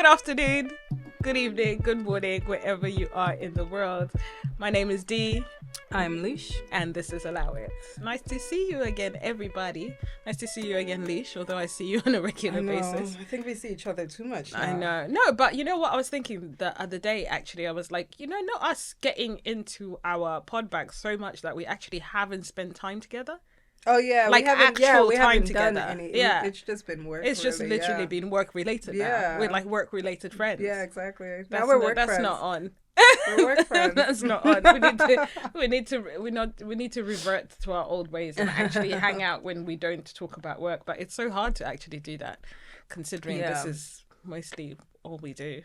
Good afternoon, good evening, good morning, wherever you are in the world. My name is D. I'm Lish. And this is Allow It. Nice to see you again, everybody. Nice to see you again, Lish, although I see you on a regular basis. I think we see each other too much now. I know. No, but you know what I was thinking the other day, actually? I was like, not us getting into our pod bag so much that we actually haven't spent time together. Oh yeah, like we haven't together. Done any. Yeah, it's just been work. It's just literally been work related. Yeah, now. We're like work related friends. Yeah, exactly. Now we're work friends. That's not on. We're work friends. That's not on. We need to revert to our old ways and actually hang out when we don't talk about work. But it's so hard to actually do that, considering this is mostly all we do.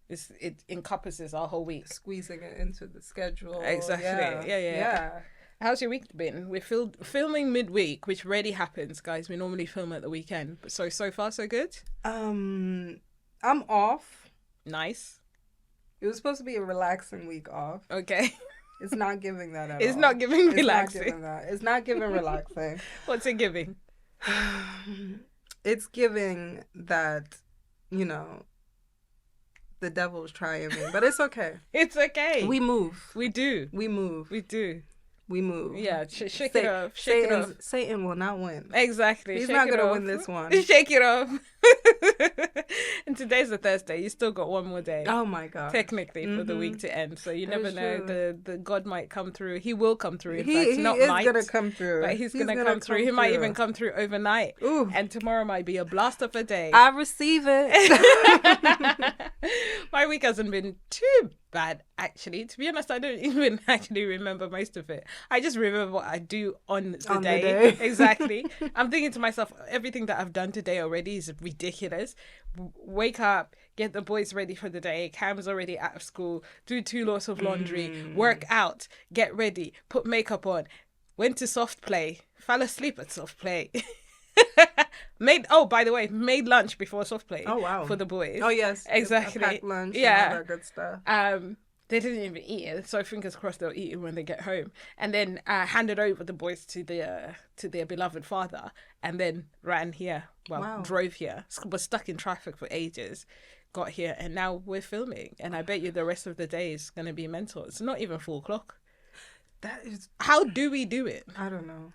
It encompasses our whole week. Squeezing it into the schedule. Exactly. Yeah. How's your week been? We're filming midweek, which rarely happens, guys. We normally film at the weekend. But so far, so good? I'm off. Nice. It was supposed to be a relaxing week off. Okay. It's not giving that at all. It's not giving relaxing. It's not giving that. It's not giving relaxing. What's it giving? It's giving that, the devil's trying me. But it's okay. It's okay. We move. We do. We move. We do. We move. Yeah, shake it off. Shake it off. Satan will not win. Exactly. He's not going to win this one. Shake it off. And today's a Thursday. You still got one more day. Oh my God. Technically for the week to end. So you never know. The God might come through. He will come through. In fact, not might. He's going to come through. But he's going to come through. He might even come through overnight. Ooh. And tomorrow might be a blast of a day. I receive it. My week hasn't been too bad, actually. To be honest, I don't even actually remember most of it. I just remember what I do on the day. Exactly. I'm thinking to myself, everything that I've done today already is ridiculous. Wake up, get the boys ready for the day. Cam's already out of school. Do 2 loads of laundry. Work out. Get ready. Put makeup on. Went to soft play. Fell asleep at soft play. By the way, made lunch before soft play. Oh wow. For the boys. Oh yes. Exactly. Packed lunch and all that good stuff. They didn't even eat it, so fingers crossed they'll eat it when they get home. And then handed over the boys to their beloved father, and then ran here. Drove here. Was stuck in traffic for ages. Got here, and now we're filming. And I bet you the rest of the day is going to be mental. It's not even 4:00. That is. How do we do it? I don't know.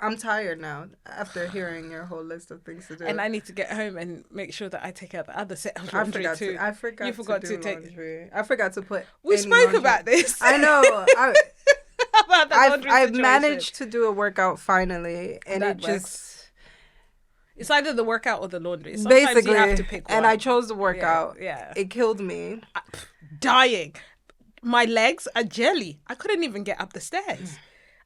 I'm tired now after hearing your whole list of things to do. And I need to get home and make sure that I take out the other set of laundry too. I forgot to do laundry. I forgot to put. We spoke about this. I know. About the laundry I've managed to do a workout finally, and it just. It's either the workout or the laundry. Sometimes basically, you have to pick one. And I chose the workout. Yeah. It killed me. Dying. My legs are jelly. I couldn't even get up the stairs.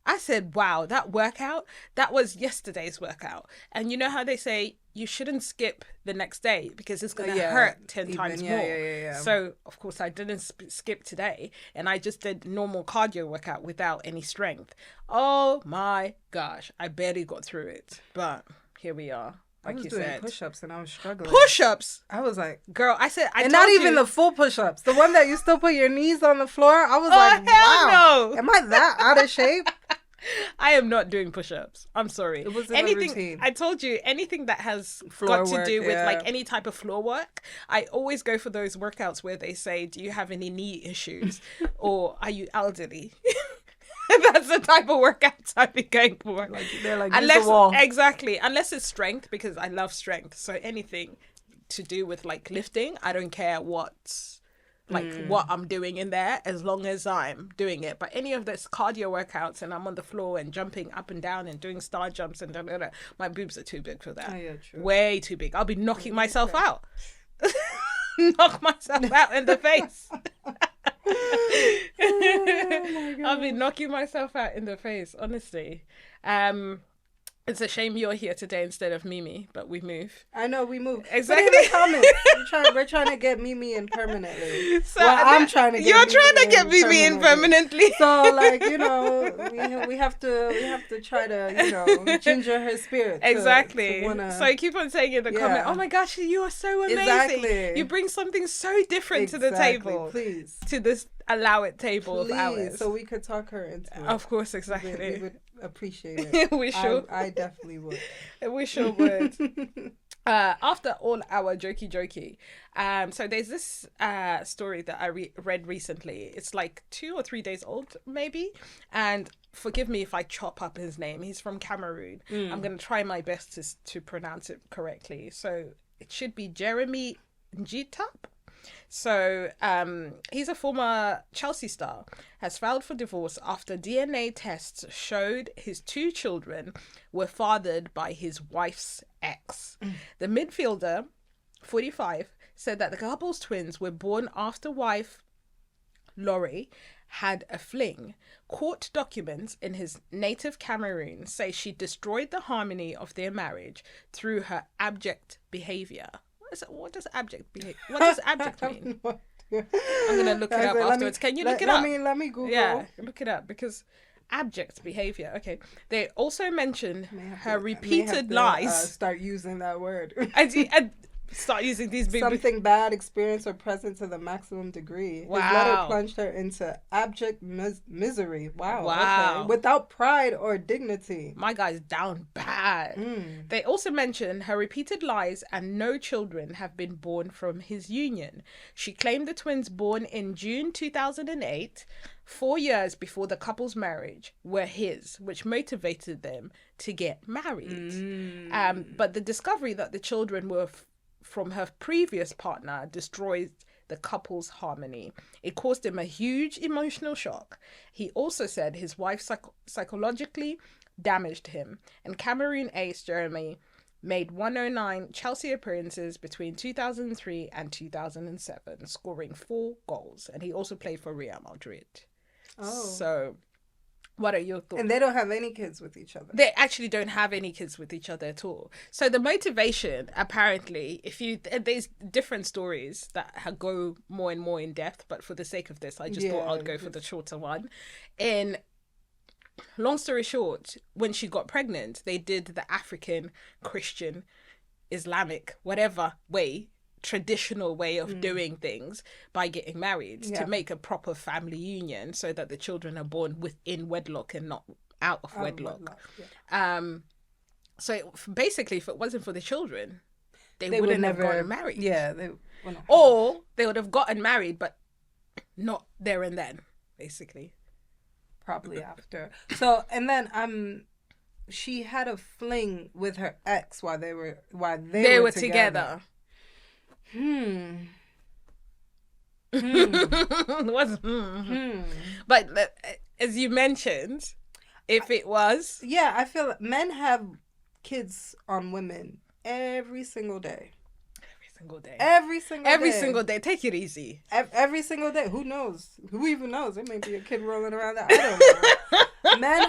I said, wow, that workout, that was yesterday's workout. And you know how they say you shouldn't skip the next day because it's going to hurt 10 times more. Yeah. So, of course, I didn't skip today. And I just did normal cardio workout without any strength. Oh, my gosh. I barely got through it. But here we are. Like you said. I was doing push-ups and I was struggling. Push-ups? I was like... Girl, I said... And not even the full push-ups. The one that you still put your knees on the floor. I was like, wow. No. Am I that out of shape? I am not doing push-ups. I'm sorry. It wasn't a routine. I told you, anything that has floor got work, to do with like any type of floor work, I always go for those workouts where they say, do you have any knee issues? Or are you elderly? That's the type of workouts I've been going for. They're like, unless, the wall. Exactly. Unless it's strength, because I love strength. So anything to do with like lifting, I don't care what I'm doing in there, as long as I'm doing it. But any of this cardio workouts and I'm on the floor and jumping up and down and doing star jumps and my boobs are too big for that. Oh, yeah, true. Way too big. I'll be knocking myself out. Knock myself out in the face. Oh I'll be knocking myself out in the face, honestly. It's a shame you're here today instead of Mimi, but we move. I know, we move. Exactly. Put in the comments. We're trying to get Mimi in permanently. So I'm trying to get You're trying to get Mimi in permanently. So, we have to try to, ginger her spirit. Exactly. So I keep on saying in the comment, oh my gosh, you are so amazing. Exactly. You bring something so different to the table. Please. To this Allow It table of ours. So we could talk her into it. Of course, exactly. We would appreciate it. We sure. I definitely would. We sure would. After all our jokey, so there's this story that I read recently. It's like 2 or 3 days old, maybe. And forgive me if I chop up his name. He's from Cameroon. I'm gonna try my best to pronounce it correctly. So it should be Jeremy Njitap. So he's a former Chelsea star, has filed for divorce after DNA tests showed his 2 children were fathered by his wife's ex. The midfielder, 45, said that the couple's twins were born after wife Laurie had a fling. Court documents in his native Cameroon say she destroyed the harmony of their marriage through her abject behavior. What does abject mean? I'm gonna look it up afterwards. Can you look it up? Let me Google. Yeah, look it up because abject behavior. Okay. They also mention her repeated lies. Start using that word. I start using these big something bad experienced or present to the maximum degree. Wow. His letter plunged her into abject misery. Wow. Okay. Without pride or dignity. My guy's down bad. They also mention her repeated lies and no children have been born from his union. She claimed the twins born in June 2008, 4 years before the couple's marriage, were his, which motivated them to get married. But the discovery that the children were from her previous partner destroyed the couple's harmony. It caused him a huge emotional shock. He also said his wife psychologically damaged him. And Cameroon ace Jeremy made 109 Chelsea appearances between 2003 and 2007, scoring 4 goals. And he also played for Real Madrid. So what are your thoughts? And they don't have any kids with each other. They actually don't have any kids with each other at all. So the motivation, apparently, there's different stories that go more and more in depth, but for the sake of this, I just thought I'd go for the shorter one. In long story short, when she got pregnant, they did the African, Christian, Islamic, whatever way, traditional way of doing things by getting married to make a proper family union so that the children are born within wedlock and not out of wedlock. So basically, if it wasn't for the children, they wouldn't have gotten married. Yeah, or they would have gotten married, but not there and then, basically. Probably after. So, and then she had a fling with her ex while they were together. But as you mentioned, if it was... Yeah, I feel like men have kids on women every single day. Every single day. Take it easy. Every single day. Who knows? Who even knows? There may be a kid rolling around there. I don't know. Men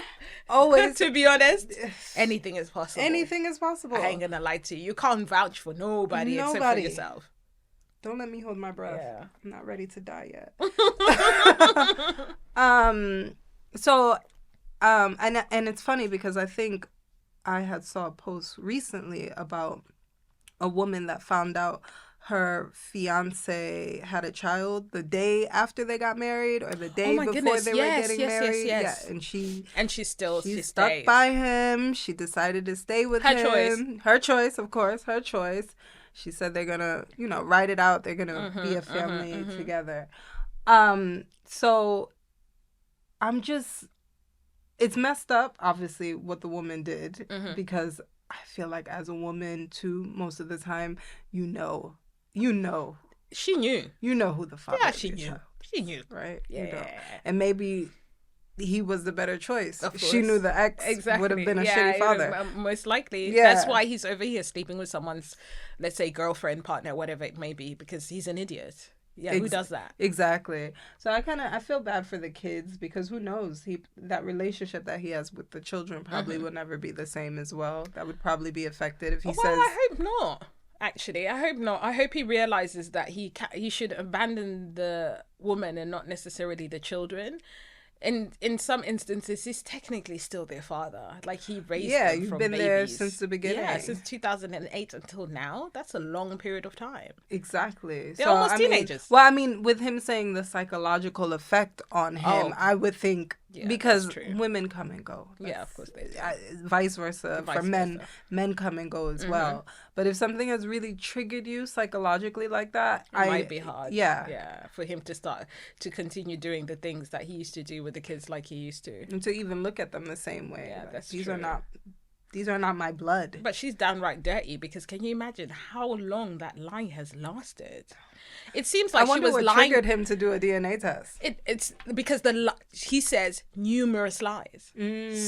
always... To be honest, anything is possible. Anything is possible. I ain't gonna lie to you. You can't vouch for nobody except for yourself. Don't let me hold my breath. Yeah. I'm not ready to die yet. And it's funny because I think I had saw a post recently about a woman that found out her fiance had a child the day after they got married or the day before they were getting married. Yes. Yeah, and she stuck by him. She decided to stay with him. Her choice, of course, her choice. She said they're gonna, write it out. They're gonna be a family together. So I'm just, it's messed up, obviously, what the woman did because I feel like as a woman too, most of the time, you know. She knew. You know who the father is. Yeah, she knew. She knew. Right? Yeah. And maybe he was the better choice. She knew the ex would have been a shitty father. Most likely. Yeah. That's why he's over here sleeping with someone's, let's say, girlfriend, partner, whatever it may be, because he's an idiot. Yeah, who does that? Exactly. So I feel bad for the kids because who knows? That relationship that he has with the children probably will never be the same as well. That would probably be affected if he says... I hope not. Actually, I hope not. I hope he realizes that he should abandon the woman and not necessarily the children. And in some instances, he's technically still their father. Like, he raised them you've from been babies. there since the beginning. Yeah, since 2008 until now. That's a long period of time. Exactly. They're almost teenagers. With him saying the psychological effect on him, I would think Yeah, because women come and go. Yeah, of course they do. Vice versa for men. Men come and go as well. But if something has really triggered you psychologically like that, it might be hard. Yeah, for him to continue doing the things that he used to do with the kids like he used to, and to even look at them the same way. Yeah, that's These true. These are not my blood. But she's downright dirty, because can you imagine how long that lie has lasted? It seems like she was lying. What triggered him to do a DNA test? It's because he says numerous lies.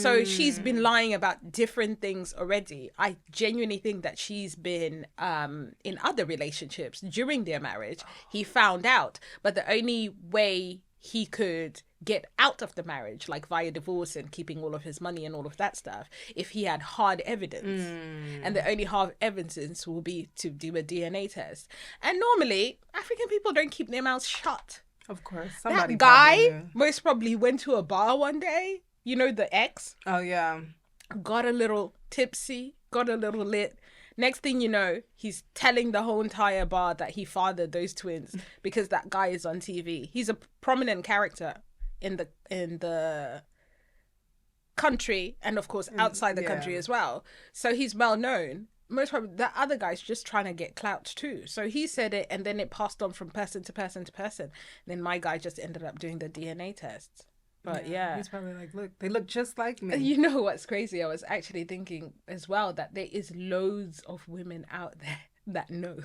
So she's been lying about different things already. I genuinely think that she's been in other relationships during their marriage. He found out, but the only way he could get out of the marriage, like via divorce and keeping all of his money and all of that stuff, if he had hard evidence. And the only hard evidence will be to do a DNA test. And normally, African people don't keep their mouths shut. Of course. That guy most probably went to a bar one day, you know, the ex. Oh, yeah. Got a little tipsy, got a little lit. Next thing you know, he's telling the whole entire bar that he fathered those twins because that guy is on TV. He's a prominent character in the country, and of course outside the country as well. So he's well known. Most probably the other guy's just trying to get clout too. So he said it, and then it passed on from person to person to person. And then my guy just ended up doing the DNA tests. But yeah, he's probably like, look, they look just like me. You know what's crazy? I was actually thinking as well that there is loads of women out there that know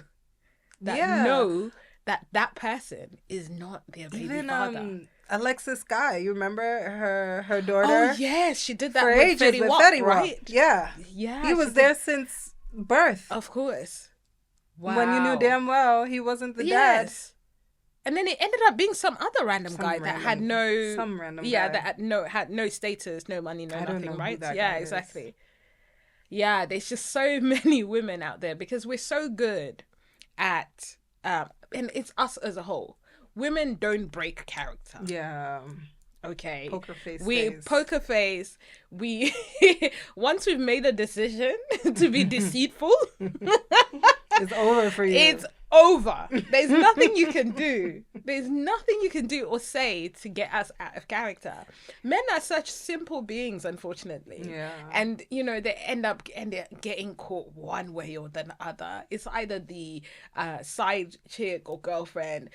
that person is not their baby father. Alexis Guy, you remember her daughter? Oh yes, she did that for with ages Fetty with Wap, Fetty right? Wap. Yeah, he was there since birth. Of course. Wow. When you knew damn well he wasn't the dad. And then it ended up being some other random guy that had no that had no status, no money, no nothing, right? Yeah, exactly. Yeah, there's just so many women out there because we're so good at and it's us as a whole. Women don't break character. Yeah. Okay. Poker face. We once we've made a decision to be deceitful, it's over for you. It's over. There's nothing you can do. There's nothing you can do or say to get us out of character. Men are such simple beings, unfortunately. Yeah. And, you know, they end up getting caught one way or the other. It's either the side chick or girlfriend,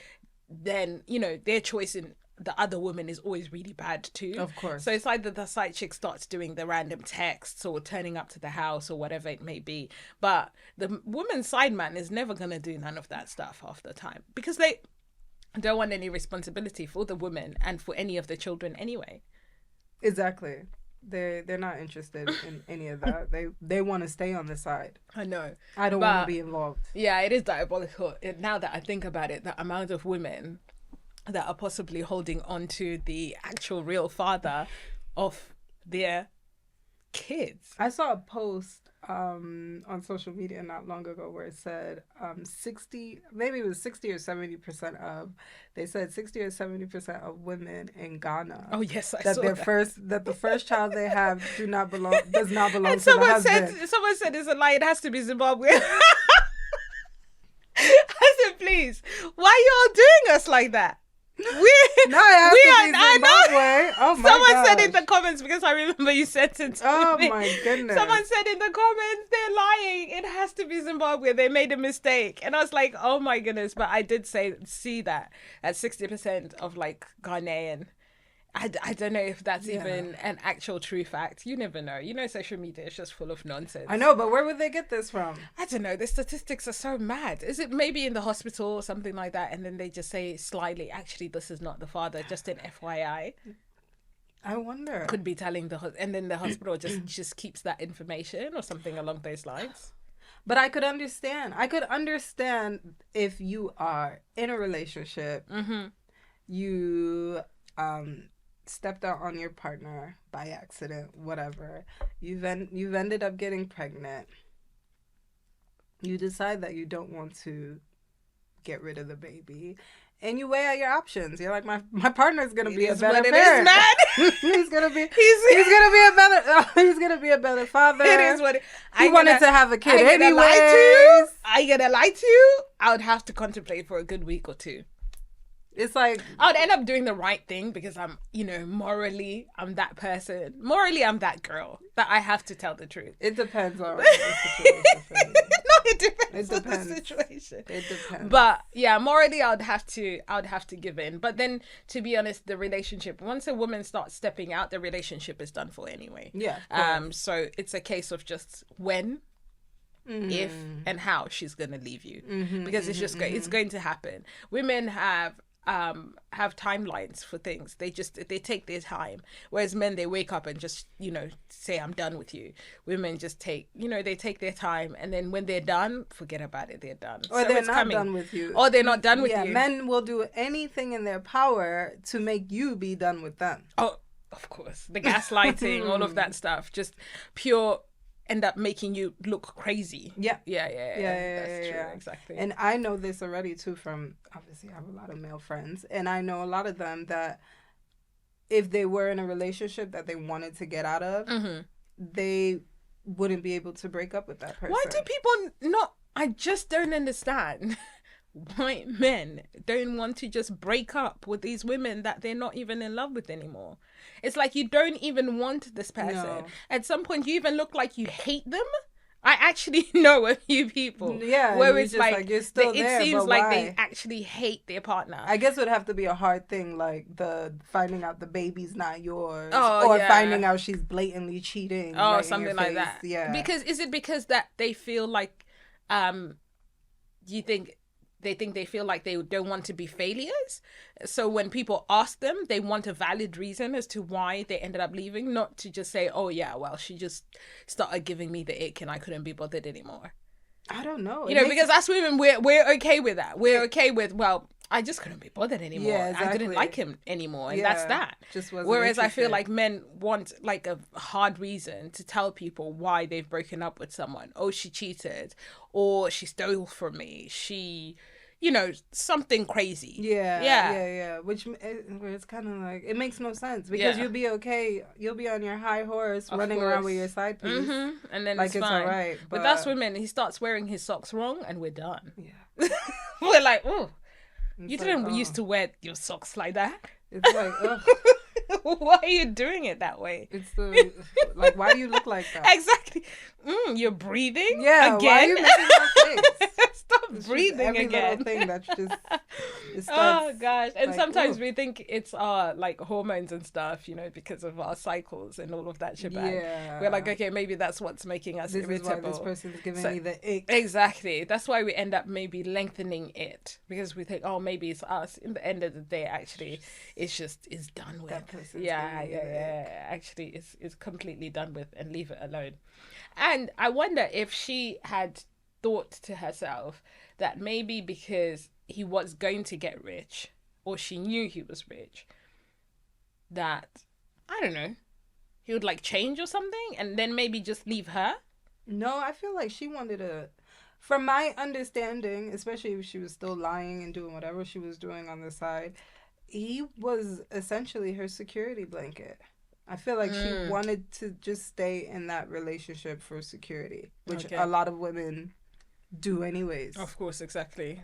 then, you know, their choice in the other woman is always really bad too. Of course. So it's either the side chick starts doing the random texts or turning up to the house or whatever it may be. But the woman's side man is never going to do none of that stuff half the time because they don't want any responsibility for the woman and for any of the children anyway. Exactly. They're not interested in any of that. They want to stay on the side. I know. I don't want to be involved. Yeah, it is diabolical. Now that I think about it, the amount of women that are possibly holding on to the actual real father of their kids. I saw a post on social media not long ago where it said 60 or 70% of, they said 60 or 70% of women in Ghana. Oh yes, I that saw their that. that the first child they have does not belong and to the husband. Someone said it's a lie. It has to be Zimbabwe. I said, please, why are y'all doing us like that? Oh my Someone said in the comments, because I remember you sent it to me. Oh my goodness. Someone said in the comments, they're lying. It has to be Zimbabwe. They made a mistake. And I was like, oh my goodness. But I did see that at 60% of like Ghanaian. I don't know if that's even an actual true fact. You never know. You know, social media is just full of nonsense. I know, but where would they get this from? I don't know. The statistics are so mad. Is it maybe in the hospital or something like that? And then they just say slyly, actually, this is not the father, just an FYI. I wonder. Could be telling and then the hospital just keeps that information or something along those lines. But I could understand. If you are in a relationship, you stepped out on your partner by accident, whatever. You've ended up getting pregnant. You decide that you don't want to get rid of the baby, and you weigh out your options. You're like, my partner's gonna be a better parent. He's gonna be a better father. It is what he wanted to have a kid anyway. I gonna lie to you. I would have to contemplate for a good week or two. It's like I would end up doing the right thing because I'm, morally, I'm that person. Morally, I'm that girl that I have to tell the truth. It depends on the situation for me. No, it depends on the situation. It depends. But yeah, morally, I would have to give in. But then, to be honest, the relationship, once a woman starts stepping out, the relationship is done for anyway. Yeah. So it's a case of just when, if, and how she's gonna leave you, because it's just it's going to happen. Women have timelines for things. They take their time, whereas men, they wake up and just say, I'm done with you. Women just take they take their time, and then when they're done, forget about it, they're done, or so they're not done with you, or they're not done with you. Men will do anything in their power to make you be done with them. Oh, of course, the gaslighting, all of that stuff, just pure end up making you look crazy. Yeah. That's true, exactly. And I know this already too from, obviously I have a lot of male friends, and I know a lot of them that if they were in a relationship that they wanted to get out of, they wouldn't be able to break up with that person. Why do people not? I just don't understand. White men don't want to just break up with these women that they're not even in love with anymore. It's like you don't even want this person. No. At some point, you even look like you hate them. I actually know a few people. Yeah, where it's like you're still there, it seems but like why? they actually hate their partner. I guess it would have to be a hard thing, like the finding out the baby's not yours, or finding out she's blatantly cheating. Oh, something like that. Yeah. Because that they feel like, they feel like they don't want to be failures. So when people ask them, they want a valid reason as to why they ended up leaving, not to just say, oh yeah, well, she just started giving me the ick and I couldn't be bothered anymore. I don't know. Because as women, we're okay with that. We're okay with, well, I just couldn't be bothered anymore. Yeah, exactly. I didn't like him anymore, and that's that. Just wasn't Whereas interested. I feel like men want like a hard reason to tell people why they've broken up with someone. Oh, she cheated, or she stole from me. She, something crazy. Yeah. Which it's kind of like, it makes no sense because you'll be okay. You'll be on your high horse running around with your side piece, and then like it's fine. All right, but that's women. He starts wearing his socks wrong, and we're done. Yeah, we're like, oh. It's You didn't used to wear your socks like that. It's like, ugh. Why are you doing it that way? It's like, why do you look like that? Exactly. You're breathing. Yeah. Again. Why are you making that face? Stop breathing every again. Little thing that's just. Oh gosh! And like, sometimes we think it's our like hormones and stuff, because of our cycles and all of that shebang. Yeah. We're like, okay, maybe that's what's making us irritable. Is why this person's giving me the ick. Exactly. That's why we end up maybe lengthening it because we think, oh, maybe it's us. In the end of the day, actually, it's done with. Yeah. Actually, it's completely done with, and leave it alone. And I wonder if she had thought to herself that maybe because he was going to get rich, or she knew he was rich, that, I don't know, he would like change or something and then maybe just leave her. No, I feel like she wanted to, from my understanding, especially if she was still lying and doing whatever she was doing on the side, he was essentially her security blanket. I feel like she wanted to just stay in that relationship for security, which a lot of women do anyways. Of course, exactly.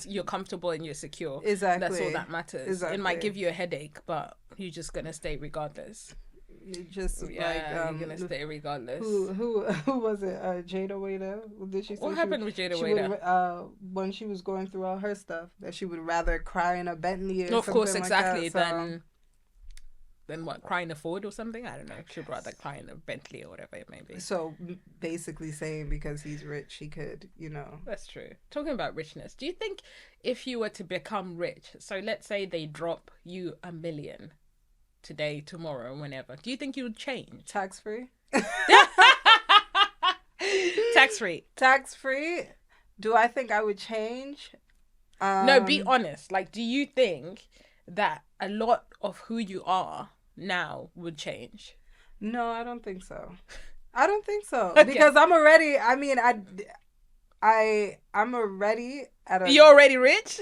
You're comfortable and you're secure. Exactly. That's all that matters. Exactly. It might give you a headache, but you're just gonna stay regardless. You're just you're gonna stay regardless. Who was it? Jada Waiter? Did she say what happened with Jada Waiter? When she was going through all her stuff, that she would rather cry in a Bentley or of course, exactly. Like that, Then what, crying a Ford or something? I don't know. She'd rather cry in a Bentley or whatever it may be. So basically saying because he's rich, he could, That's true. Talking about richness, do you think if you were to become rich, so let's say they drop you $1 million today, tomorrow, whenever, do you think you would change? Tax-free? Tax-free. Tax-free? Do I think I would change? No, be honest. Like, do you think that a lot of who you are now would change? No, I don't think so. Okay. Because I'm already, I'm already at a... You're already rich?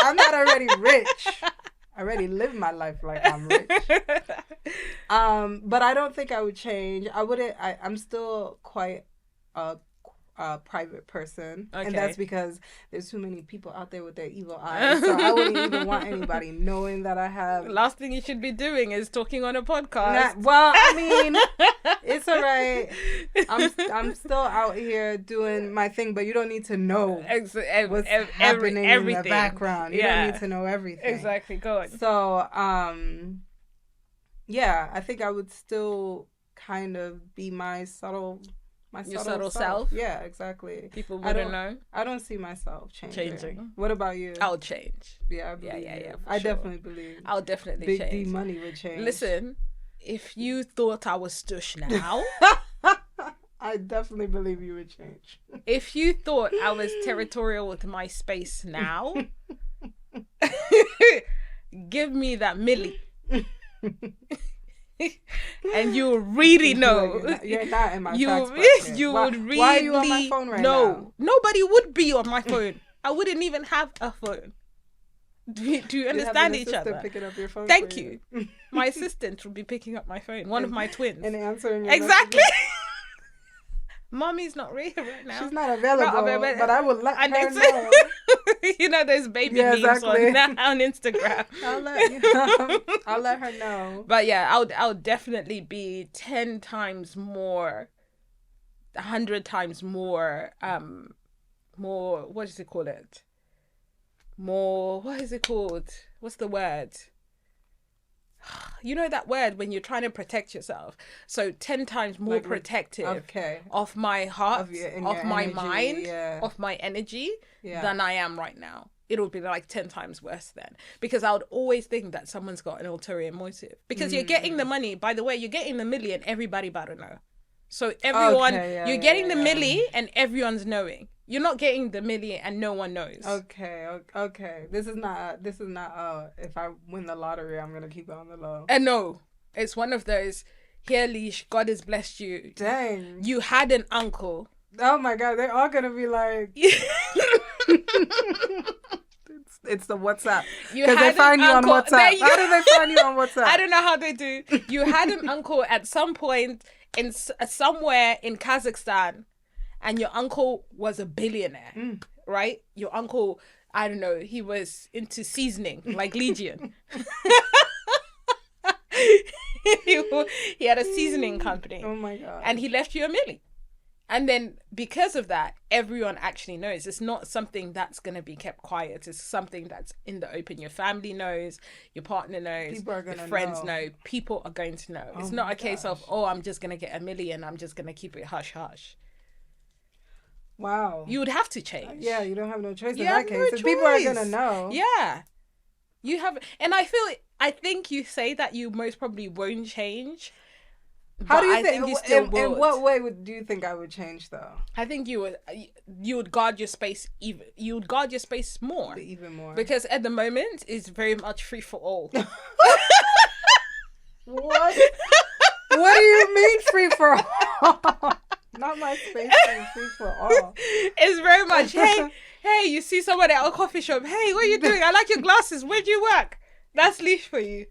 I'm not already rich. I already live my life like I'm rich. But I don't think I would change. I'm still quite a private person. Okay. And that's because there's too many people out there with their evil eyes. So I wouldn't even want anybody knowing that I have... Last thing you should be doing is talking on a podcast. Well, I mean, it's all right. I'm still out here doing my thing, but you don't need to know what's happening in the background. You don't need to know everything. Exactly. Go on. So, yeah, I think I would still kind of be my subtle self. Yeah, exactly. People wouldn't know. I don't see myself changing. What about you? I'll change. Yeah, I definitely believe. I'll definitely Big change. D money would change. Listen, if you thought I was stush now, I definitely believe you would change. If you thought I was territorial with my space now, give me that milli. And you really know. You're not in my tax bracket. You would really why are you on my phone right now? Nobody would be on my phone. I wouldn't even have a phone. Do you understand each other? Picking up your phone. Thank you. My assistant would be picking up my phone. One of my twins. And answering your exactly. Mommy's not real right now. She's not available, but I will let her know. You know those baby memes on Instagram. I'll let her know. But yeah, I'll definitely be 10 times more, 100 times more, what is it called? What is it called? What's the word? You know that word when you're trying to protect yourself. So 10 times more protective of my heart, of my mind, of my energy than I am right now. It'll be like 10 times worse then. Because I would always think that someone's got an ulterior motive. Because you're getting the money. By the way, you're getting the million. Everybody about to know. So everyone, you're getting the milli and everyone's knowing. You're not getting the milli and no one knows. Okay. This is not if I win the lottery, I'm going to keep it on the low. And no, it's one of those, here, Lish, God has blessed you. Dang. You had an uncle. Oh my God, they're all going to be like... It's the WhatsApp. Because they find you on WhatsApp. How do they find you on WhatsApp? I don't know how they do. You had an uncle at some point in somewhere in Kazakhstan, and your uncle was a billionaire, right? Your uncle, I don't know, he was into seasoning, like Legion. He had a seasoning company. Oh my God. And he left you $1 million. And then because of that, everyone actually knows. It's not something that's going to be kept quiet. It's something that's in the open. Your family knows, your partner knows, your friends know. People are going to know. It's not a case of, I'm just going to get $1 million. I'm just going to keep it hush hush. Wow. You would have to change. Yeah, you don't have no choice in that case. No people are going to know. Yeah. You have, and I think you say that you most probably won't change. How do you think you still would? In what way do you think I would change though? I think you would guard your space you would guard your space more. Even more. Because at the moment it's very much free for all. What? What do you mean free for all? Not my space being free for all. It's very much, hey, you see someone at a coffee shop, hey, what are you doing? I like your glasses. Where do you work? That's Lish for you.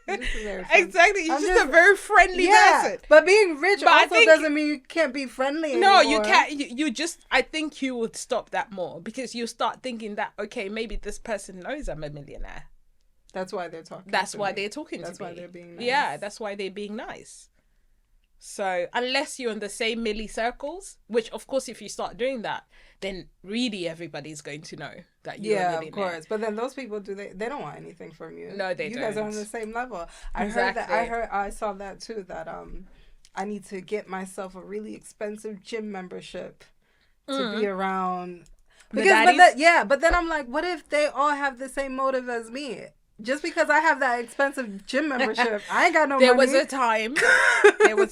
Exactly. You're just a very friendly person. But being rich doesn't mean you can't be friendly anymore. No, you can't. You just, I think you would stop that more because you start thinking that, okay, maybe this person knows I'm a millionaire. That's why they're talking That's why they're talking to me. That's why they're being nice. Yeah, that's why they're being nice. So unless you're in the same milli circles, which of course if you start doing that, then really everybody's going to know that you're a millionaire. Yeah, of course. But then those people they don't want anything from you. No, they don't. You guys are on the same level. I saw that too, that I need to get myself a really expensive gym membership to be around. Because but then I'm like, what if they all have the same motive as me? Just because I have that expensive gym membership, I ain't got no money. There was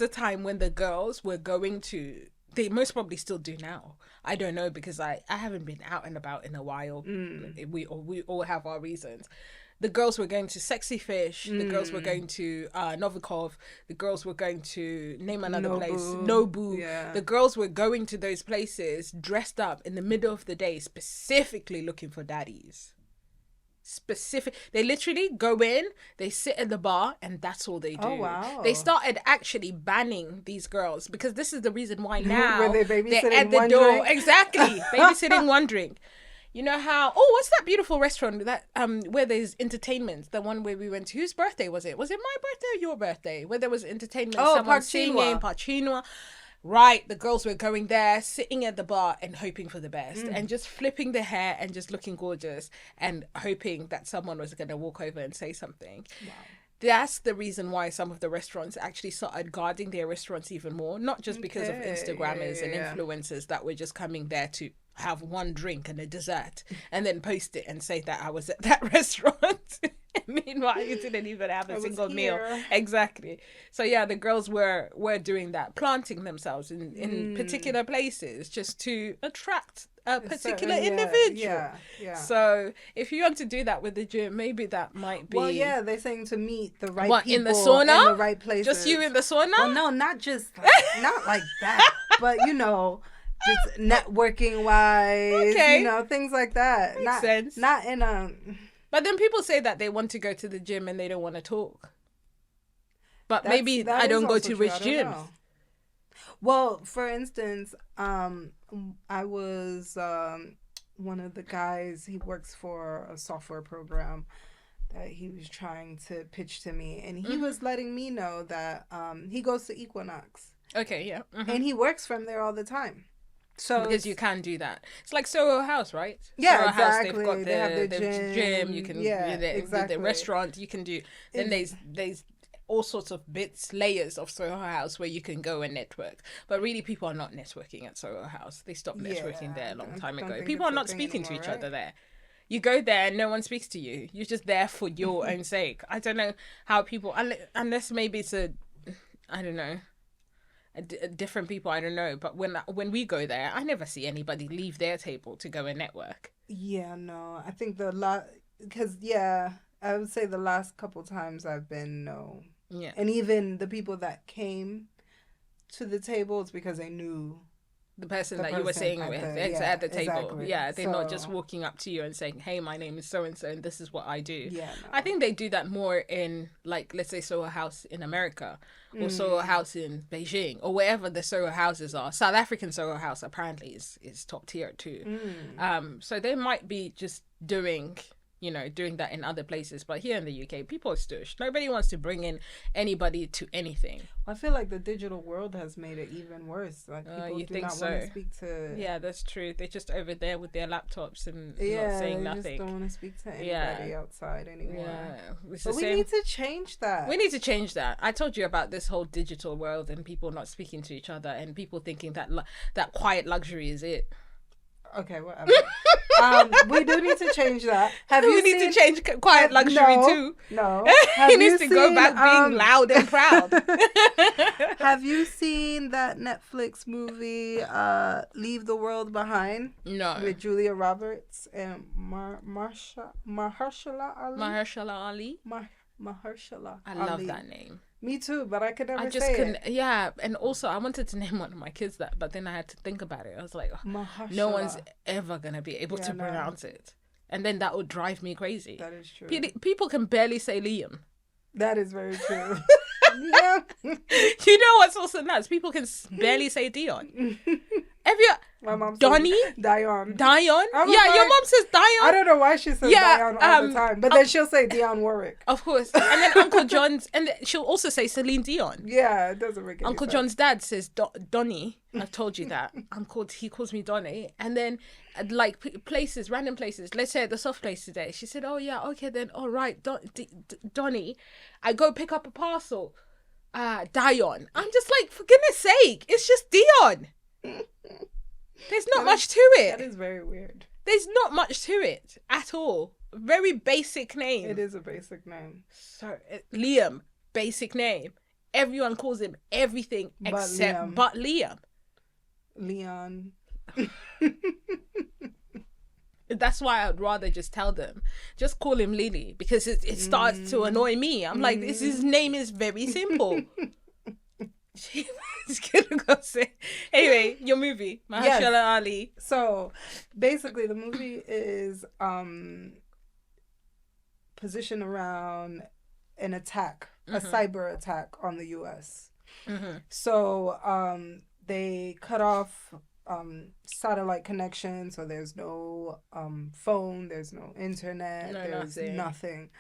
a time when the girls were going to, they most probably still do now. I don't know because I haven't been out and about in a while. We all have our reasons. The girls were going to Sexy Fish. The girls were going to Novikov. The girls were going to, name another place, Nobu. Yeah. The girls were going to those places dressed up in the middle of the day, specifically looking for daddies. specific. They literally go in, they sit at the bar, and that's all they do. Oh, wow. They started actually banning these girls because this is the reason why now Were they babysitting they're at the one door. drink? Exactly. Babysitting one drink. You know how? Oh, what's that beautiful restaurant that where there's entertainment? The one where we went to. Whose birthday was it? Was it my birthday or your birthday? Where there was entertainment. Oh, someone Park singing, Parchinwa. Right, the girls were going there, sitting at the bar and hoping for the best, and just flipping their hair and just looking gorgeous and hoping that someone was going to walk over and say something. Wow. That's the reason why some of the restaurants actually started guarding their restaurants even more, not just because of Instagrammers and influencers that were just coming there to have one drink and a dessert and then post it and say that I was at that restaurant. Meanwhile, you didn't even have a single meal. Exactly. So yeah, the girls were doing that, planting themselves in particular places just to attract a particular individual. Yeah. So if you want to do that with the gym, maybe that might be. Well, yeah, they're saying to meet the right people in the sauna, in the right places. Just you in the sauna? Well, no, not just not like that, but you know. Just networking wise, you know, things like that. Makes sense. Not in a. But then people say that they want to go to the gym and they don't want to talk. But maybe I don't go to which gyms. Well, for instance, I was one of the guys. He works for a software program that he was trying to pitch to me, and he was letting me know that he goes to Equinox. Okay, yeah, and he works from there all the time. So because you can do that. It's like Soho House, right? Yeah, Soho exactly. House, they've got they have the the gym. You can exactly. the restaurant. You can do. Then there's all sorts of layers of Soho House where you can go and network. But really, people are not networking at Soho House. They stopped networking there a long time ago. People are not speaking to each other there. You go there and no one speaks to you. You're just there for your own sake. I don't know how people, unless maybe it's I don't know. Different people, I don't know, but when we go there, I never see anybody leave their table to go and network. Yeah, no, I think because I would say the last couple times I've been, no. Yeah. And even the people that came to the table, it's because they knew the person that you were sitting with at the table. Exactly. Yeah, they're not just walking up to you and saying, hey, my name is so-and-so and this is what I do. Yeah, no. I think they do that more in, like, let's say Soho House in America or Soho House in Beijing or wherever the Soho Houses are. South African Soho House apparently is top tier too. So they might be just doing that in other places. But here in the UK, people are stush. Nobody wants to bring in anybody to anything. I feel like the digital world has made it even worse. Like people do not want to speak to. Yeah, that's true. They're just over there with their laptops and not saying nothing. They just don't want to speak to anybody outside anymore. Yeah, but we need to change that. We need to change that. I told you about this whole digital world and people not speaking to each other and people thinking that that quiet luxury is it. Okay, whatever. We do need to change that. We need to change quiet luxury too. No. He needs to go back being loud and proud. Have you seen that Netflix movie, Leave the World Behind? No. With Julia Roberts and Mahershala Ali? Mahershala Ali? Mahershala I love that name. Me too, but I could never say it. Yeah, and also I wanted to name one of my kids that, but then I had to think about it. I was like, no one's ever going to be able to pronounce it. And then that would drive me crazy. That is true. People can barely say Liam. That is very true. Yeah. You know what's also nuts? People can barely say Dion. My mom Donnie? Dion. Your mom says Dion. I don't know why she says Dion all the time, but then she'll say Dionne Warwick. Of course. And then Uncle John's, and she'll also say Celine Dion. Yeah, it doesn't make any Uncle sense. John's dad says Donnie. I've told you that. He calls me Donnie. And then like random places, let's say at the soft place today, she said, oh yeah, okay then, all right, Donnie. I go pick up a parcel. Dion. I'm just like, for goodness sake, it's just Dion. There's not much to it. That is very weird. There's not much to it at all. Very basic name. It is a basic name. So Liam, basic name. Everyone calls him everything except Liam. Leon. That's why I'd rather just tell them, just call him Lily, because it starts to annoy me. I'm like, his name is very simple. Anyway, your movie, Mahershala Ali. So basically the movie is positioned around an attack, a cyber attack on the U.S. So they cut off satellite connection, so there's no phone, there's no internet, there's nothing.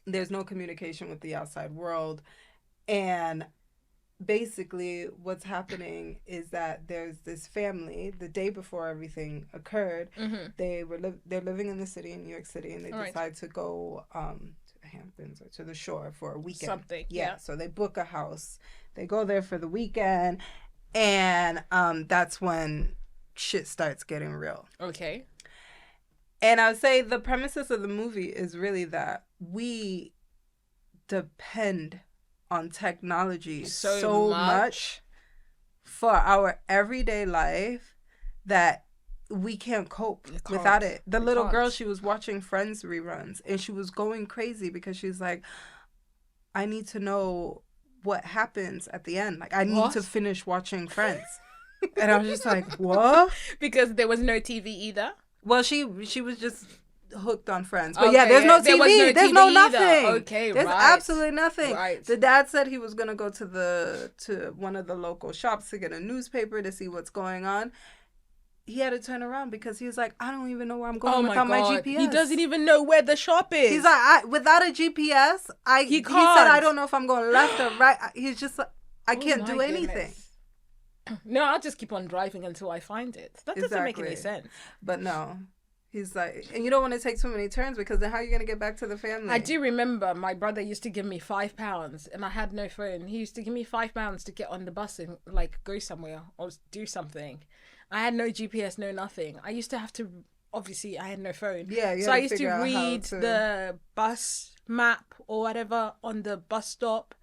There's no communication with the outside world. And basically what's happening is that there's this family, the day before everything occurred, they're living in the city, in New York City, and they decide to go to the Hamptons or to the shore for a weekend. Something. Yeah. So they book a house. They go there for the weekend, and that's when shit starts getting real. Okay. And I would say the premises of the movie is really that we depend on technology so much for our everyday life that we can't cope without it. The little girl, she was watching Friends reruns, and she was going crazy because she's like, I need to know what happens at the end. Like, I need to finish watching Friends. And I was just like, what? Because there was no TV either? Well, she was just hooked on Friends. But there's no TV. There's no nothing. Okay, there's absolutely nothing. Right. The dad said he was going to go to one of the local shops to get a newspaper to see what's going on. He had to turn around because he was like, I don't even know where I'm going without my GPS. He doesn't even know where the shop is. He's like, without a GPS, he said, I don't know if I'm going left or right. He's just like, I can't do anything. No, I'll just keep on driving until I find it. That doesn't make any sense. But no. He's like, and you don't want to take too many turns because then how are you going to get back to the family? I do remember my brother used to give me £5 and I had no phone. He used to give me £5 to get on the bus and like go somewhere or do something. I had no GPS, no nothing. I used to have to, obviously I had no phone. Yeah, so I used to read the bus map or whatever on the bus stop.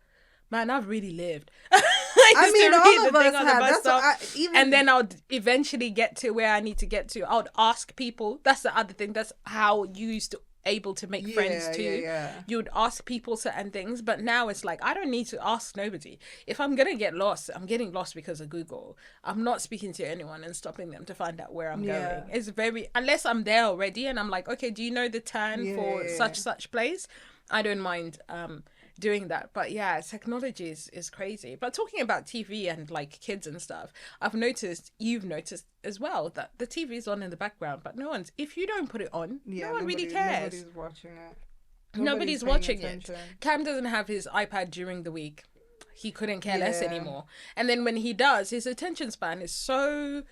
Man, I've really lived. I mean, all of us have. And then I'll eventually get to where I need to get to. I would ask people. That's the other thing. That's how you used to able to make friends too. You would ask people certain things, but now it's like I don't need to ask nobody. If I'm gonna get lost, I'm getting lost because of Google. I'm not speaking to anyone and stopping them to find out where I'm going. It's very, unless I'm there already and I'm like, okay, do you know the turn for such place? I don't mind doing that. But technology is crazy. But talking about TV and like kids and stuff, you've noticed as well that the TV is on in the background, but if you don't put it on, no one really cares. Nobody's watching it. Nobody's watching it. Cam doesn't have his iPad during the week. He couldn't care less anymore. And then when he does, his attention span is so...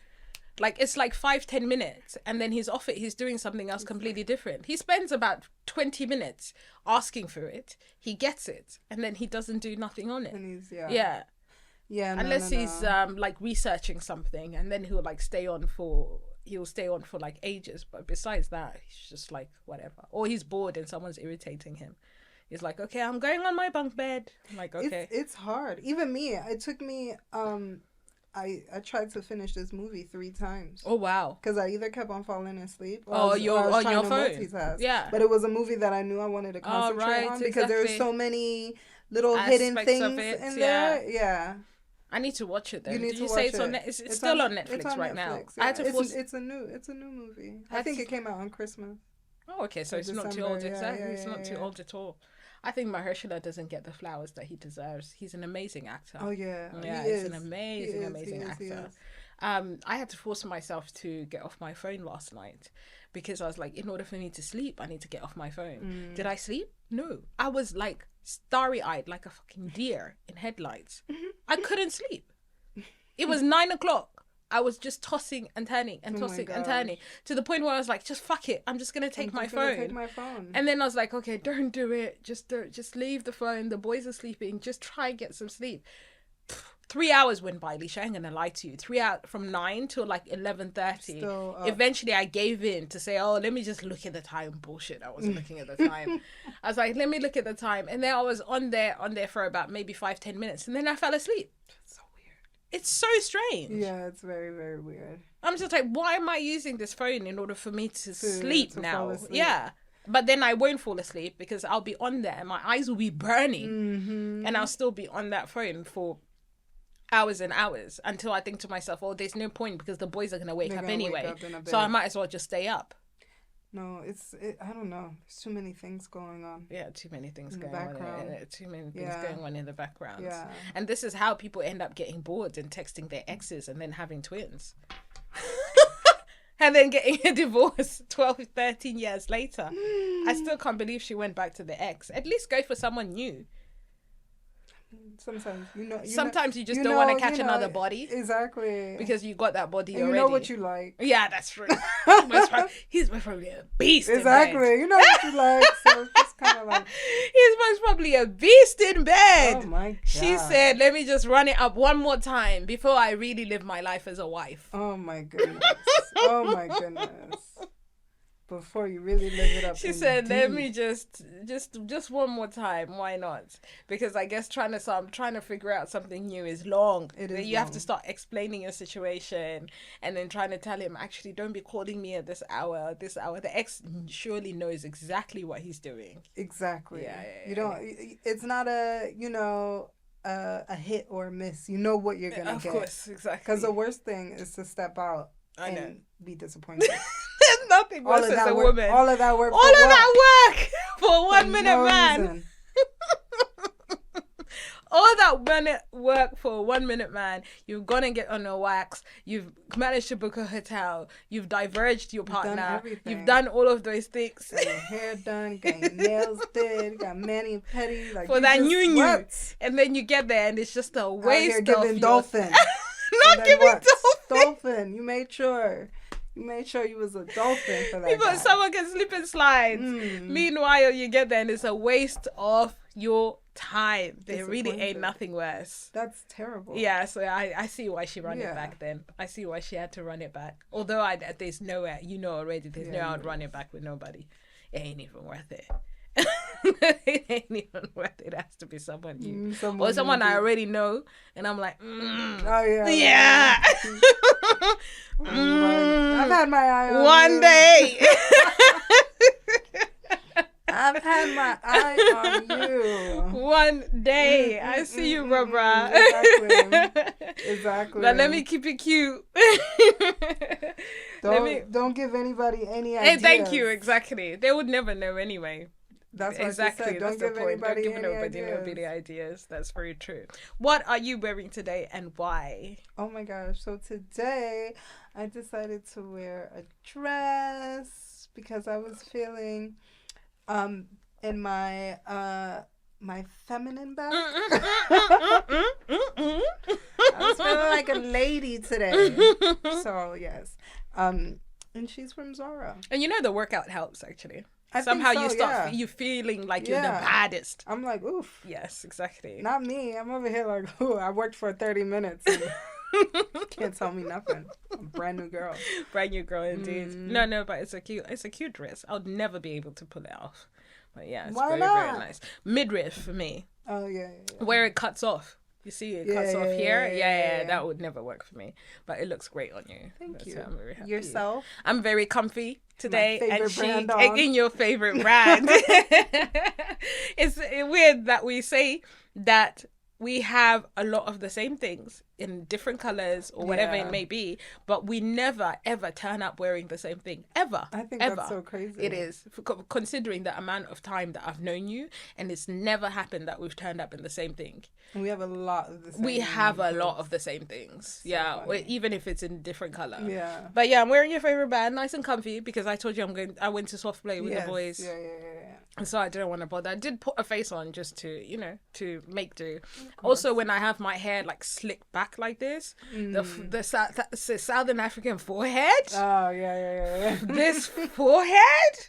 like, it's like 5-10 minutes, and then he's off it. He's doing something else completely different. He spends about 20 minutes asking for it. He gets it, and then he doesn't do nothing on it. And unless he's like researching something, and then he'll stay on for like ages. But besides that, he's just like whatever. Or he's bored and someone's irritating him. He's like, okay, I'm going on my bunk bed. I'm like, okay. It's hard. Even me, it took me... I tried to finish this movie 3 times. Oh wow! Because I either kept on falling asleep or on your phone. Multitask. Yeah, but it was a movie that I knew I wanted to concentrate on because there were so many little hidden things in there. Yeah, I need to watch it. Then did you say it's on? It's still on Netflix right now. Yeah. I had to force... It's a new movie. I think it came out on Christmas. Oh, okay, so it's not too old. Exactly, it's not too old at all. I think Mahershala doesn't get the flowers that he deserves. He's an amazing actor. Oh, yeah. Yeah, he's an amazing actor. I had to force myself to get off my phone last night because I was like, in order for me to sleep, I need to get off my phone. Did I sleep? No. I was like starry-eyed like a fucking deer in headlights. I couldn't sleep. It was 9 o'clock. I was just tossing and turning and tossing and turning to the point where I was like, just fuck it. I'm just going to take my phone. And then I was like, okay, don't do it. Just leave the phone. The boys are sleeping. Just try and get some sleep. 3 hours went by, Lisha. I ain't going to lie to you. 3 hours from 9 till like 11:30. Eventually I gave in to say, oh, let me just look at the time. Bullshit. I wasn't looking at the time. I was like, let me look at the time. And then I was on there for about maybe 5-10 minutes. And then I fell asleep. It's so strange. Yeah, it's very, very weird. I'm just like, why am I using this phone in order for me to sleep now? Yeah. But then I won't fall asleep because I'll be on there and my eyes will be burning. And I'll still be on that phone for hours and hours until I think to myself, oh, there's no point because the boys are going to wake up anyway. So I might as well just stay up. No, I don't know. There's too many things going on. Yeah, too many things in going the on. background. Too many things going on in the background. Yeah. And this is how people end up getting bored and texting their exes and then having twins. And then getting a divorce 12, 13 years later. I still can't believe she went back to the ex. At least go for someone new. Sometimes you just don't want to catch another body. Exactly. Because you got that body and already. You know what you like. Yeah, that's true. He's most probably a beast. Exactly. You know what you like. So it's just kind of like. He's most probably a beast in bed. Oh my God. She said, "Let me just run it up one more time before I really live my life as a wife." Oh my goodness. Oh my goodness. Before you really live it up. She said, "Let me just one more time. Why not? Because I guess trying to figure out something new is long. You have to start explaining your situation and then trying to tell him, actually, don't be calling me at this hour. The ex surely knows exactly what he's doing. Exactly. Yeah. You don't. It's not a a hit or a miss. You know what you're gonna get. Of course, exactly. Because the worst thing is to step out and be disappointed. There's nothing worse as a woman. All of that work. All of that work for 1 minute man. All that work for a 1 minute man. You've gone and get on a wax. You've managed to book a hotel. You've diverged your partner. You've done all of those things. Got your hair done. Got your nails did. Got mani and pedi. Like for that new. And then you get there and it's just a waste out here giving dolphin. Not giving dolphin. You made sure you was a dolphin for that. Because someone can slip and slide. Meanwhile, you get there and it's a waste of your time. There really ain't nothing worse. That's terrible. Yeah, so I see why she ran it back then. I see why she had to run it back. Although there's nowhere, already, there's no I'd run it back with nobody. It ain't even worth it. It ain't even worth it. It has to be someone new. Or someone I already know and I'm like, oh yeah. Yeah. I've had my eye on one day. I've had my eye on you. One day. I see you, bruh. Exactly. But let me keep it cute. Don't give anybody any ideas. Hey, thank you. Exactly. They would never know anyway. That's what exactly. I said. Don't give anybody any ideas. That's very true. What are you wearing today and why? Oh my gosh. So today I decided to wear a dress because I was feeling in my my feminine bag. I was feeling like a lady today. So yes. And she's from Zara. And the workout helps actually. Somehow you start you feeling like you're the baddest. I'm like, oof. Yes, exactly. Not me. I'm over here like, ooh, I worked for 30 minutes. And can't tell me nothing. I'm a brand new girl. Brand new girl indeed. No, but it's a cute dress. I would never be able to pull it off. But yeah, it's very nice. Midriff for me. Oh yeah. Where it cuts off. You see it cuts off here? Yeah, that would never work for me. But it looks great on you. Thank you. I'm very happy. Yourself? I'm very comfy today and chic in your favorite brand. It's weird that we say that we have a lot of the same things in different colors or whatever it may be, but we never ever turn up wearing the same thing ever. I think ever. That's so crazy. It is, considering the amount of time that I've known you, and it's never happened that we've turned up in the same thing. And we have a lot of the same. We have a lot of the same things. So funny. Even if it's in different color. Yeah. But yeah, I'm wearing your favorite band, nice and comfy, because I told you I went to soft play with the boys. Yeah. So I didn't want to bother. I did put a face on just to, to make do. Also, when I have my hair like slicked back like this, the Southern African forehead. Oh, yeah. This forehead?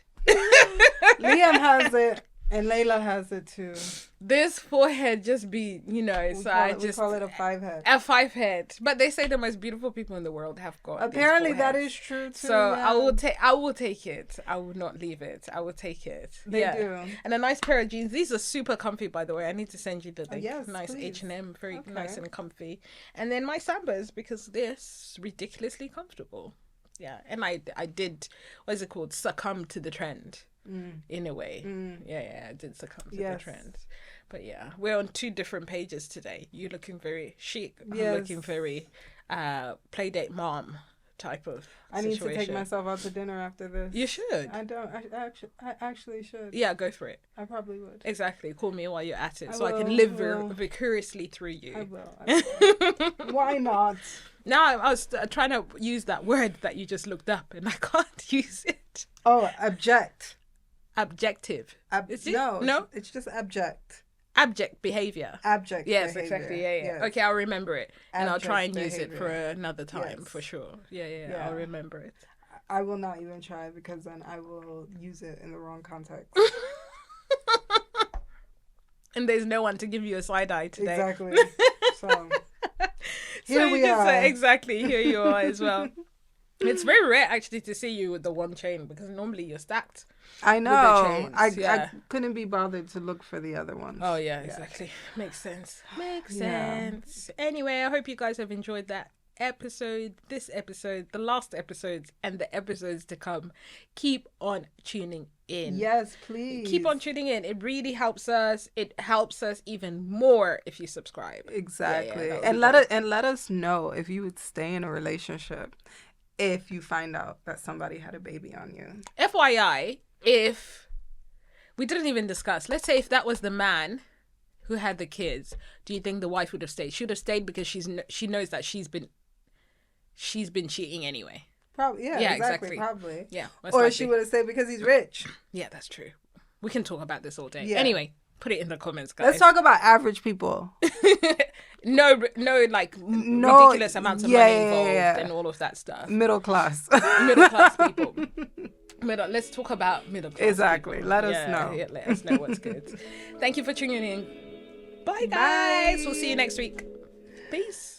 Liam has it. And Layla has it too. This forehead just be, we call it a 5 head. A 5 head. But they say the most beautiful people in the world have got. Apparently that is true too. So yeah. I will take it. I will not leave it. I will take it. They do. And a nice pair of jeans. These are super comfy, by the way. I need to send you the link. Yes, nice please. H&M, very nice and comfy. And then my Sambas, because they're ridiculously comfortable. Yeah. And I did, what is it called? Succumb to the trend. In a way. Yeah, I did succumb to the trend. But yeah, we're on 2 different pages today. You're looking very chic. I'm looking very playdate mom type of I need to take myself out to dinner after this. You should. I don't. I actually should. Yeah, go for it. I probably would. Exactly. Call me while you're at it, I can live vicariously through you. I will. Why not? Now I was trying to use that word that you just looked up, and I can't use it. Oh, abject. Objective. No. It's just abject. Abject behavior. Abject yes, behavior. Exactly. Yeah. Yes. Okay, I'll remember it. And I'll try and use it for another time, yes. for sure. Yeah, I'll remember it. I will not even try, because then I will use it in the wrong context. And there's no one to give you a side eye today. Exactly. So here we are. Exactly, here you are as well. It's very rare actually to see you with the one chain, because normally you're stacked. I know. I couldn't be bothered to look for the other ones. Oh yeah, exactly. Makes sense. Sense. Anyway, I hope you guys have enjoyed that episode, this episode, the last episodes, and the episodes to come. Keep on tuning in. Yes, please. Keep on tuning in. It really helps us. It helps us even more if you subscribe. Exactly. And let us know if you would stay in a relationship if you find out that somebody had a baby on you. FYI, if we didn't even discuss, let's say if that was the man who had the kids, do you think the wife would have stayed? She would have stayed because she knows that she's been cheating anyway. Probably, yeah, exactly. Probably. Yeah. Or likely. She would have stayed because he's rich. Yeah, that's true. We can talk about this all day. Yeah. Anyway, put it in the comments, guys. Let's talk about average people. No, ridiculous amounts of money involved and all of that stuff. Middle class people. Let's talk about middle class. Exactly. People. Let us know. Yeah, let us know what's good. Thank you for tuning in. Bye, guys. We'll see you next week. Peace.